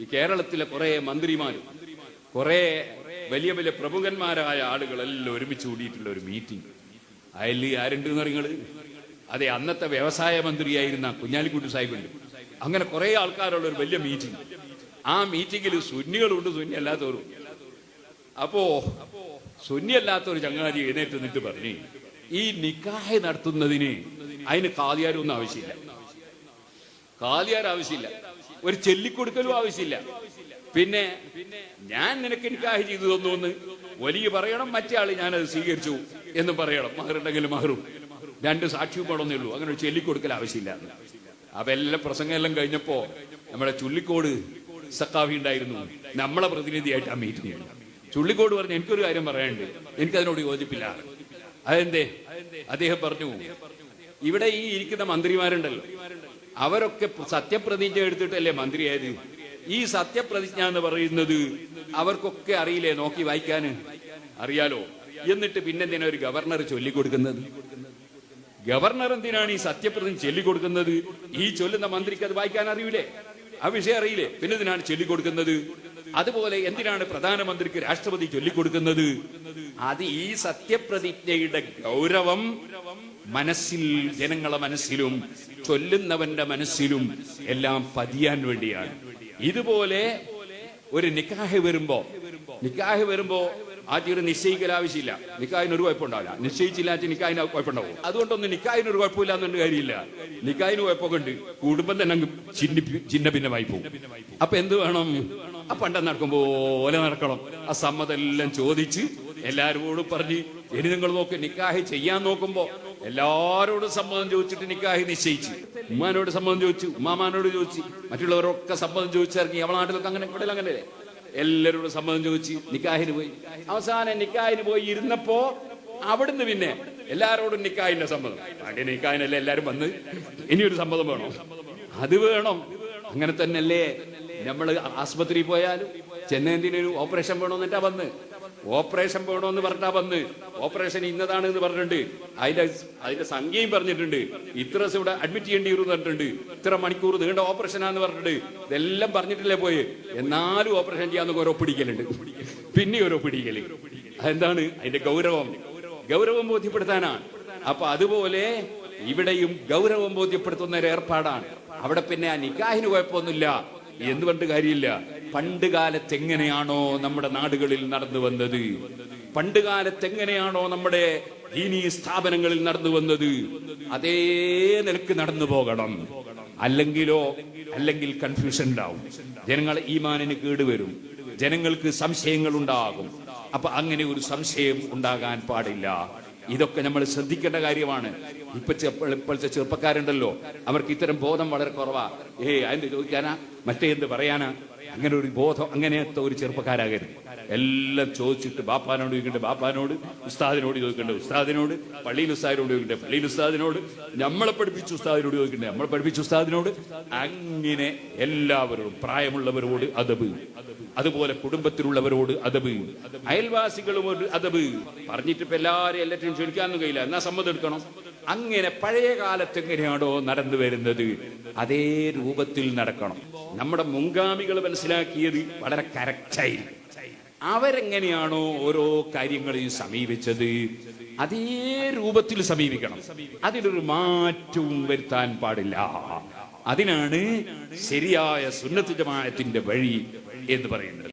ഈ കേരളത്തിലെ കുറെ മന്ത്രിമാരും കുറെ വലിയ വലിയ പ്രമുഖന്മാരായ ആളുകളെല്ലാം ഒരുമിച്ച് കൂടിയിട്ടുള്ള ഒരു മീറ്റിംഗ്. അതിൽ ആരുണ്ട് എന്ന് പറയുന്നത്? അതെ, അന്നത്തെ വ്യവസായ മന്ത്രിയായിരുന്ന കുഞ്ഞാലിക്കുട്ടി സാഹിബുണ്ട്. അങ്ങനെ കുറെ ആൾക്കാരുള്ള ഒരു വലിയ മീറ്റിംഗ്. ആ മീറ്റിംഗിൽ സുന്നികളുണ്ട്, സുന്നി അല്ലാത്തവരും. അപ്പോ സുന്നി അല്ലാത്തൊരു ചങ്ങാതി എഴുന്നേറ്റ് നിന്നിട്ട് പറഞ്ഞു, ഈ നിക്കാഹ് നടത്തുന്നതിന് അതിന് കാദിയാരൊന്നും ആവശ്യമില്ല, കാദിയാർ ആവശ്യമില്ല, ഒരു ചൊല്ലിക്കൊടുക്കലും ആവശ്യമില്ല. പിന്നെ ഞാൻ നിനക്ക് നിക്കാഹ് ചെയ്തു തന്നു വലിയ പറയണം, മറ്റേ ആള് ഞാനത് സ്വീകരിച്ചു എന്ന് പറയണം. മഹറുണ്ടെങ്കിലും മഹറും രണ്ട് സാക്ഷിയും വേണമെന്നേ ഉള്ളൂ. അങ്ങനെ ഒരു ചൊല്ലിക്കൊടുക്കൽ ആവശ്യമില്ല. അപ്പൊ എല്ലാം പ്രസംഗം എല്ലാം കഴിഞ്ഞപ്പോ നമ്മുടെ ചുള്ളിക്കോട് സഖാഫി ഉണ്ടായിരുന്നു, നമ്മളെ പ്രതിനിധിയായിട്ട് ആ മീറ്റിംഗ്. ചുള്ളിക്കോട് പറഞ്ഞു, എനിക്കൊരു കാര്യം പറയാനുണ്ട്, എനിക്കതിനോട് യോജിപ്പില്ല. അതെന്തേ? അദ്ദേഹം പറഞ്ഞു, ഇവിടെ ഈ ഇരിക്കുന്ന മന്ത്രിമാരുണ്ടല്ലോ, അവരൊക്കെ സത്യപ്രതിജ്ഞ എടുത്തിട്ടല്ലേ മന്ത്രിയായത്. ഈ സത്യപ്രതിജ്ഞ എന്ന് പറയുന്നത് അവർക്കൊക്കെ അറിയില്ലേ, നോക്കി വായിക്കാന് അറിയാലോ. എന്നിട്ട് പിന്നെന്തിനാ ഒരു ഗവർണർ ചൊല്ലിക്കൊടുക്കുന്നത്? ഗവർണർ എന്തിനാണ് ഈ സത്യപ്രതിജ്ഞ ചൊല്ലിക്കൊടുക്കുന്നത്? ഈ ചൊല്ലുന്ന മന്ത്രിക്ക് അത് വായിക്കാൻ അറിയില്ലേ, ആ വിഷയം അറിയില്ലേ, പിന്നെ എന്തിനാണ് ചൊല്ലിക്കൊടുക്കുന്നത്? അതുപോലെ എന്തിനാണ് പ്രധാനമന്ത്രിക്ക് രാഷ്ട്രപതി ചൊല്ലിക്കൊടുക്കുന്നത്? അത് ഈ സത്യപ്രതിജ്ഞയുടെ ഗൗരവം മനസ്സിൽ, ജനങ്ങളെ മനസ്സിലും ചൊല്ലുന്നവന്റെ മനസ്സിലും എല്ലാം പതിയാൻ വേണ്ടിയാണ്. ഇതുപോലെ ഒരു നിക്കാഹ് വരുമ്പോ ആദ്യം ഒരു നിശ്ചയിക്കൽ ആവശ്യമില്ല. നിക്കാഹിന് ഒരു കുഴപ്പമുണ്ടാവില്ല. നിശ്ചയിച്ചില്ലാത്ത നിക്കാഹിന് കുഴപ്പമുണ്ടാവും. അതുകൊണ്ടൊന്നും നിക്കാഹിന് ഒരു കുഴപ്പമില്ല എന്നുകൊണ്ട് കാര്യമില്ല. നിക്കാഹിന് കുഴപ്പമൊക്കെ ഉണ്ട്, കുടുംബം തന്നെ ചിന്ന ഭിന്നമായി പോകും. അപ്പൊ എന്ത് വേണം? ആ പണ്ടം നടക്കുമ്പോലെ നടക്കണം. ആ സമ്മതം എല്ലാം ചോദിച്ച് എല്ലാരോടും പറഞ്ഞ്, ഇനി നിങ്ങൾ നോക്ക്, നിക്കാഹ് ചെയ്യാൻ നോക്കുമ്പോ എല്ലാരോടും സമ്മതം ചോദിച്ചിട്ട് നിക്കാഹ് നിശ്ചയിച്ച്, ഉമ്മാനോട് സമ്മതം ചോദിച്ചു, ഉമ്മാമാനോട് ചോദിച്ചു, മറ്റുള്ളവരൊക്കെ സമ്മതം ചോദിച്ചിറങ്ങി. അവളെ നാട്ടിലൊക്കെ അങ്ങനെ, ഇവിടെ അങ്ങനെ എല്ലാവരോടും സമ്മതം ചോദിച്ച് നിക്കാഹിന് പോയി. അവസാനം നിക്കാഹിന് പോയി ഇരുന്നപ്പോ അവിടുന്ന് പിന്നെ എല്ലാരോടും നിക്കാഹിന്റെ സമ്മതം. ആദ്യ നിക്കാഹിനല്ലേ എല്ലാരും വന്ന്, ഇനിയൊരു സമ്മതം വേണോ? അത് വേണം. അങ്ങനെ തന്നെയല്ലേ നമ്മള് ആസ്പത്രിയിൽ പോയാലും ചെന്നൈന്തിനൊരു ഓപ്പറേഷൻ വേണമെന്നിട്ടാ വന്ന്, ഓപ്പറേഷൻ വേണമെന്ന് പറഞ്ഞാ വന്ന്, ഓപ്പറേഷൻ ഇന്നതാണ് എന്ന് പറഞ്ഞിട്ടുണ്ട്, അതിന്റെ സംഖ്യയും പറഞ്ഞിട്ടുണ്ട്, ഇത്ര ദിവസം ഇവിടെ അഡ്മിറ്റ് ചെയ്യേണ്ടി വരും പറഞ്ഞിട്ടുണ്ട്, ഇത്ര മണിക്കൂർ നീണ്ട ഓപ്പറേഷനാന്ന് പറഞ്ഞിട്ടുണ്ട്. ഇതെല്ലാം പറഞ്ഞിട്ടില്ലേ പോയി. എന്നാലും ഓപ്പറേഷൻ ചെയ്യാന്ന് ഓരോ പിടിക്കലുണ്ട്, പിന്നെ ഓരോ പിടിക്കല്. അതെന്താണ്? അതിന്റെ ഗൗരവം ബോധ്യപ്പെടുത്താനാണ്. അപ്പൊ അതുപോലെ ഇവിടെയും ഗൗരവം ബോധ്യപ്പെടുത്തുന്ന ഒരു ഏർപ്പാടാണ്. അവിടെ പിന്നെ ആ നിക്കാഹിന് കുഴപ്പമൊന്നുമില്ല എന്ന് പറഞ്ഞിട്ട് കാര്യമില്ല. പണ്ട് കാലത്ത് എങ്ങനെയാണോ നമ്മുടെ നാടുകളിൽ നടന്നു വന്നത്, പണ്ട് കാലത്ത് എങ്ങനെയാണോ നമ്മുടെ ദീനീ സ്ഥാപനങ്ങളിൽ നടന്നു വന്നത്, അതേ നിലക്ക് നടന്നു പോകണം. അല്ലെങ്കിൽ കൺഫ്യൂഷൻ ഉണ്ടാവും, ജനങ്ങൾ ഈമാനിന് കേടുവരും, ജനങ്ങൾക്ക് സംശയങ്ങൾ ഉണ്ടാകും. അപ്പൊ അങ്ങനെ ഒരു സംശയം ഉണ്ടാകാൻ പാടില്ല. ഇതൊക്കെ നമ്മൾ ശ്രദ്ധിക്കേണ്ട കാര്യമാണ്. ഇപ്പോഴത്തെ ചെറുപ്പക്കാരുണ്ടല്ലോ, അവർക്ക് ഇത്തരം ബോധം വളരെ കുറവാ. അതിന്റെ ചോദിക്കാനാ, മറ്റേ എന്ത് പറയാനാ, അങ്ങനെ ഒരു ബോധം, അങ്ങനത്തെ ഒരു ചെറുപ്പക്കാരാകരുത്. എല്ലാം ചോദിച്ചിട്ട് ബാപ്പാനോട് ചോദിക്കണ്ടേ ബാപ്പാനോട്, ഉസ്താദിനോട് ചോദിക്കണ്ടേ ഉസ്താദിനോട്, പള്ളിയിൽ ഉസ്താദിനോട് ചോദിക്കണ്ടേ പള്ളിയിൽ ഉസ്താദിനോട്, നമ്മളെ പഠിപ്പിച്ച ഉസ്താദിനോട് ചോദിക്കണ്ടേ നമ്മളെ പഠിപ്പിച്ച ഉസ്താദിനോട്. അങ്ങനെ എല്ലാവരോടും, പ്രായമുള്ളവരോട് അദബ്, അതുപോലെ കുടുംബത്തിലുള്ളവരോട് അദബ്, അയൽവാസികളോട് അദബ്. പറഞ്ഞിട്ട് ഇപ്പൊ എല്ലാവരെയും ക്ഷണിക്കാനൊന്നും കഴിയില്ല, എന്നാ സമ്മതം എടുക്കണം. അങ്ങനെ പഴയ കാലത്ത് എങ്ങനെയാണോ നടന്നു വരുന്നത് അതേ രൂപത്തിൽ നടക്കണം. നമ്മുടെ മുൻഗാമികൾ മനസ്സിലാക്കിയത് വളരെ കറക്റ്റായി. അവരെങ്ങനെയാണോ ഓരോ കാര്യങ്ങളെയും സമീപിച്ചത് അതേ രൂപത്തിൽ സമീപിക്കണം. അതിലൊരു മാറ്റവും വരുത്താൻ പാടില്ല. അതിനാണ് ശരിയായ സുന്നത്ത് ജമാഅത്തിന്റെ വഴി എന്ന് പറയുന്നത്.